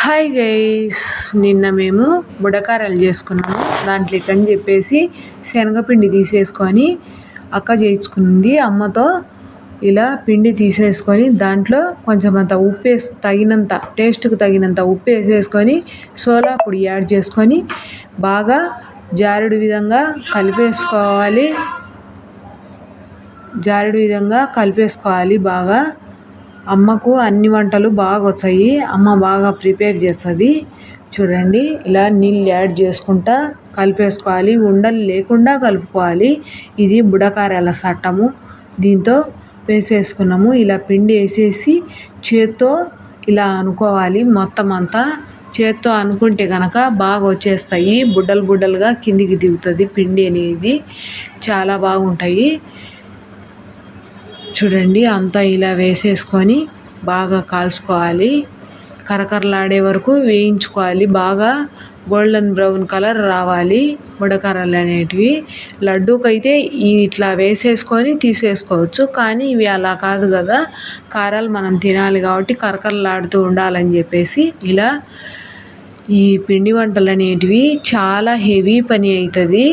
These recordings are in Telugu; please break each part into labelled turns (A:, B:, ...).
A: హాయ్ గైస్, నిన్న మేము బుడకారాలు చేసుకున్నాము. దాంట్లోకని చెప్పేసి శనగపిండి తీసేసుకొని అక్క చేయించుకుంది అమ్మతో. ఇలా పిండి తీసేసుకొని దాంట్లో కొంచెం అంత ఉప్పు తగినంత టేస్ట్కి తగినంత ఉప్పు వేసేసుకొని సోలా పొడి యాడ్ చేసుకొని బాగా జారుడు విధంగా కలిపేసుకోవాలి బాగా. అమ్మకు అన్ని వంటలు బాగా వచ్చాయి. అమ్మ బాగా ప్రిపేర్ చేస్తుంది. చూడండి, ఇలా నీళ్ళు యాడ్ చేసుకుంటా కలిపేసుకోవాలి. ఉండలు లేకుండా కలుపుకోవాలి. ఇది బుడకారాల చట్టము. దీంతో వేసేసుకున్నాము. ఇలా పిండి వేసేసి చేత్తో ఇలా అనుకోవాలి. మొత్తం అంతా చేత్తో అనుకుంటే కనుక బాగా వచ్చేస్తాయి. బుడ్డలుగా కిందికి దిగుతుంది పిండి అనేది. చాలా బాగుంటాయి. చూడండి, అంతా ఇలా వేసేసుకొని బాగా కాల్చుకోవాలి. కరకరలాడే వరకు వేయించుకోవాలి. బాగా గోల్డెన్ బ్రౌన్ కలర్ రావాలి బుడకారాలు అనేటివి. లడ్డూకైతే ఇట్లా వేసేసుకొని తీసేసుకోవచ్చు. కానీ ఇవి అలా కాదు కదా, కారాలు మనం తినాలి కాబట్టి కరకరలాడుతూ ఉండాలని చెప్పేసి ఇలా ఈ పిండి వంటలు అనేటివి చాలా హెవీ పని అవుతుంది.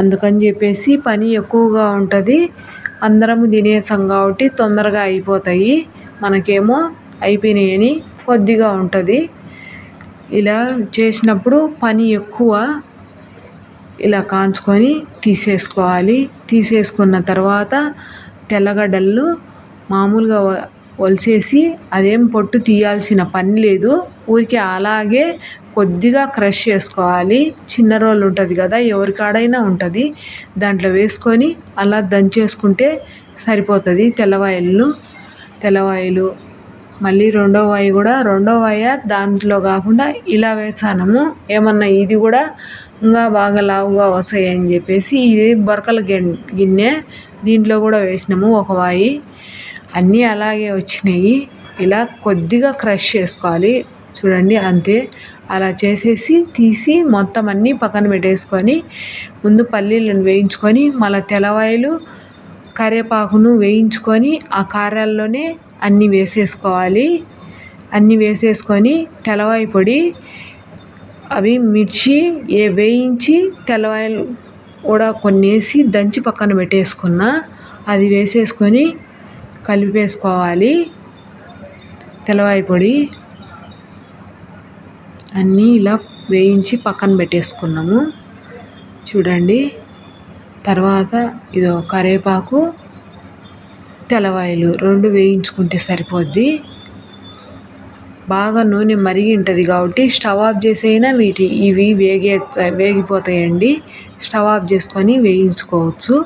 A: అందుకని చెప్పేసి పని ఎక్కువగా ఉంటుంది. అందరము తినేసాం కాబట్టి తొందరగా అయిపోతాయి. మనకేమో అయిపోయినాయని కొద్దిగా ఉంటుంది. ఇలా చేసినప్పుడు పని ఎక్కువ. ఇలా కాంచుకొని తీసేసుకున్న తర్వాత తెల్లగడ్డలను మామూలుగా ఒలిచేసి, అదేం పొట్టు తీయాల్సిన పని లేదు. ఊరికే అలాగే కొద్దిగా క్రష్ చేసుకోవాలి. చిన్న రోలు ఉంటుంది కదా, ఎవరికాడైనా ఉంటుంది. దాంట్లో వేసుకొని అలా దంచేసుకుంటే సరిపోతుంది. తెల్లవాయలు మళ్ళీ రెండో వాయ దాంట్లో కాకుండా ఇలా వేసాము. ఏమన్నా ఇది కూడా ఇంకా బాగా లావుగా వస్తాయని చెప్పేసి ఇది బొరకల గిన్నె, దీంట్లో కూడా వేసినాము ఒక వాయి. అన్నీ అలాగే వచ్చినాయి. ఇలా కొద్దిగా క్రష్ చేసుకోవాలి. చూడండి, అంతే. అలా చేసేసి తీసి మొత్తం అన్నీ పక్కన పెట్టేసుకొని ముందు పల్లీలను వేయించుకొని మళ్ళీ తెల్లవాయలు కరివేపాకును వేయించుకొని ఆ కారాల్లోనే అన్నీ వేసేసుకోవాలి. అన్నీ వేసేసుకొని తెల్లవాయ పొడి, అవి మిర్చి వేయించి తెల్లవాయలు కూడా కొన్ని వేసి దంచి పక్కన పెట్టేసుకున్న అది వేసేసుకొని కలిపేసుకోవాలి. తెల్లవాయ పొడి అన్నీ ఇలా వేయించి పక్కన పెట్టేసుకున్నాము. చూడండి, తర్వాత ఇదో కరివేపాకు తెల్లవాయలు రెండు వేయించుకుంటే సరిపోద్ది. బాగా నూనె మరిగి ఉంటుంది కాబట్టి స్టవ్ ఆఫ్ చేసైనా ఇవి వేగిపోతాయండి. స్టవ్ ఆఫ్ చేసుకొని వేయించుకోవచ్చు.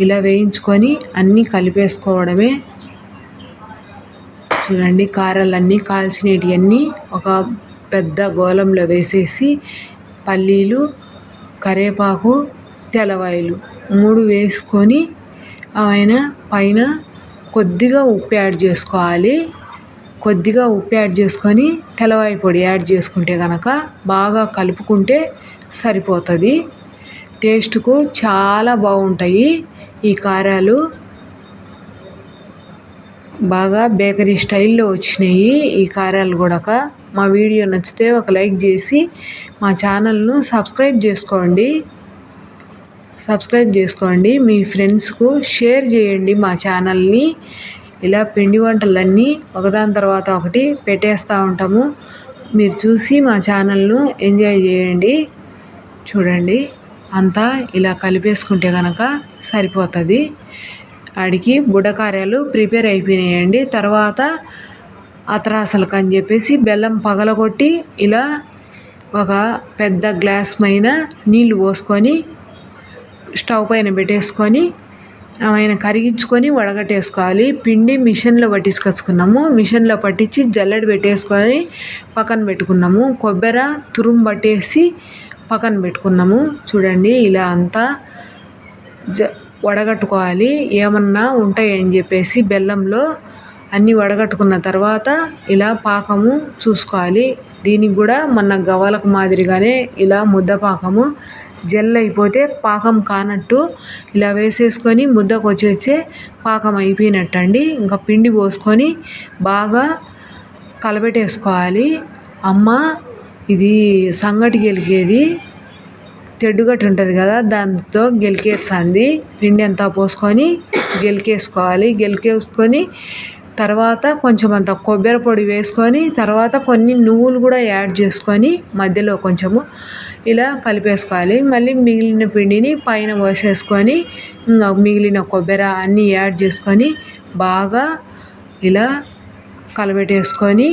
A: ఇలా వేయించుకొని అన్నీ కలిపేసుకోవడమే. చూడండి, కారాలన్నీ కాల్చినవన్నీ ఒక పెద్ద గోళంలో వేసేసి పల్లీలు, కరివేపాకు, తెల్లవాయలు 3 వేసుకొని పైన కొద్దిగా ఉప్పు యాడ్ చేసుకోవాలి. కొద్దిగా ఉప్పు యాడ్ చేసుకొని తెల్లవాయ పొడి యాడ్ చేసుకుంటే కనుక బాగా కలుపుకుంటే సరిపోతుంది. టేస్ట్కు చాలా బాగుంటాయి ఈ కారాలు. బాగా బేకరీ స్టైల్లో వచ్చినాయి ఈ కారాలు కూడా. మా వీడియో నచ్చితే ఒక లైక్ చేసి మా ఛానల్ను సబ్స్క్రైబ్ చేసుకోండి. మీ ఫ్రెండ్స్కు షేర్ చేయండి మా ఛానల్ని. ఇలా పిండి వంటలన్నీ ఒకదాని తర్వాత ఒకటి పెట్టేస్తూ ఉంటాము. మీరు చూసి మా ఛానల్ను ఎంజాయ్ చేయండి. చూడండి, అంతా ఇలా కలిపేసుకుంటే కనుక సరిపోతుంది. ఆడికి బుడకారాలు ప్రిపేర్ అయిపోయినాయండి. తర్వాత అతరాసలకు అని చెప్పేసి బెల్లం పగలగొట్టి ఇలా ఒక పెద్ద గ్లాస్ పైన నీళ్లు పోసుకొని స్టవ్ పైన పెట్టేసుకొని కరిగించుకొని వడగట్టేసుకోవాలి. పిండి మిషన్లో పట్టించుకొచ్చుకున్నాము. మిషన్లో పట్టించి జల్లెడ పెట్టేసుకొని పక్కన పెట్టుకున్నాము. కొబ్బరి తురుము పట్టేసి పక్కన పెట్టుకున్నాము. చూడండి, ఇలా అంతా వడగట్టుకోవాలి. ఏమన్నా ఉంటాయని చెప్పేసి బెల్లంలో అన్నీ వడగట్టుకున్న తర్వాత ఇలా పాకము చూసుకోవాలి. దీనికి కూడా మన గవ్వలకు మాదిరిగానే ఇలా ముద్ద పాకము జెల్ అయిపోతే పాకం కానట్టు ఇలా వేసేసుకొని ముద్దకు వచ్చేసే పాకం అయిపోయినట్టండి. ఇంకా పిండి పోసుకొని బాగా కలబెట్టేసుకోవాలి. అమ్మ ఇది సంగటి గెలికేది తెడ్డుగట్టు ఉంటుంది కదా, దాంతో గెలికేస్తుంది. పిండి అంతా పోసుకొని గెలికేసుకోవాలి. గెలికేసుకొని తర్వాత కొంచెం అంత కొబ్బరి పొడి వేసుకొని తర్వాత కొన్ని నువ్వులు కూడా యాడ్ చేసుకొని మధ్యలో కొంచెము ఇలా కలిపేసుకోవాలి. మళ్ళీ మిగిలిన పిండిని పైన పోసేసుకొని ఇంకా మిగిలిన కొబ్బరి అన్నీ యాడ్ చేసుకొని బాగా ఇలా కలబెట్టేసుకొని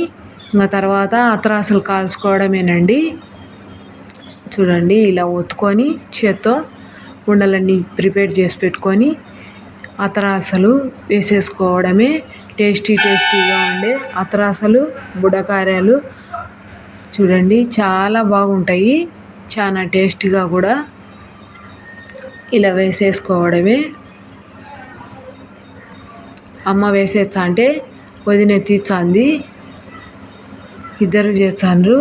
A: ఇంకా తర్వాత అత్రాసులు కాల్చుకోవడమేనండి. చూడండి ఇలా ఒత్తుకొని చేత్తో ఉండలన్నీ ప్రిపేర్ చేసి పెట్టుకొని అత్రాసలు వేసేసుకోవడమే. టేస్టీగా ఉండే అత్రాసలు బుడకార్యాలు చూడండి చాలా బాగుంటాయి, చాలా టేస్టీగా కూడా. ఇలా వేసేసుకోవడమే. అమ్మ వేసేస్తా అంటే వదిన తీర్చాంది, ఇద్దరు చేస్తాండ్రు.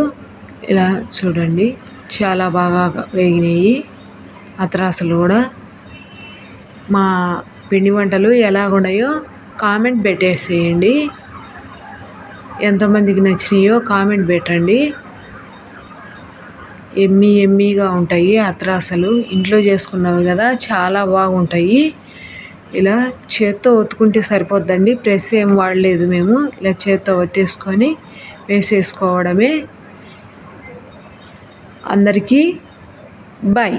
A: ఇలా చూడండి చాలా బాగా వేగినాయి అత్రాసలు కూడా. మా పిండి వంటలు ఎలాగున్నాయో కామెంట్ పెట్టేసేయండి. ఎంతమందికి నచ్చినాయో కామెంట్ పెట్టండి. ఎమ్మీగా ఉంటాయి అత్రాసలు, ఇంట్లో చేసుకున్నవి కదా చాలా బాగుంటాయి. ఇలా చేత్తో ఒత్తుకుంటే సరిపోద్దండి, ప్రెస్ ఏం వాడలేదు మేము. ఇలా చేత్తో ఒత్తేసుకొని వేసేసుకోవడమే. అందరికీ బాయ్.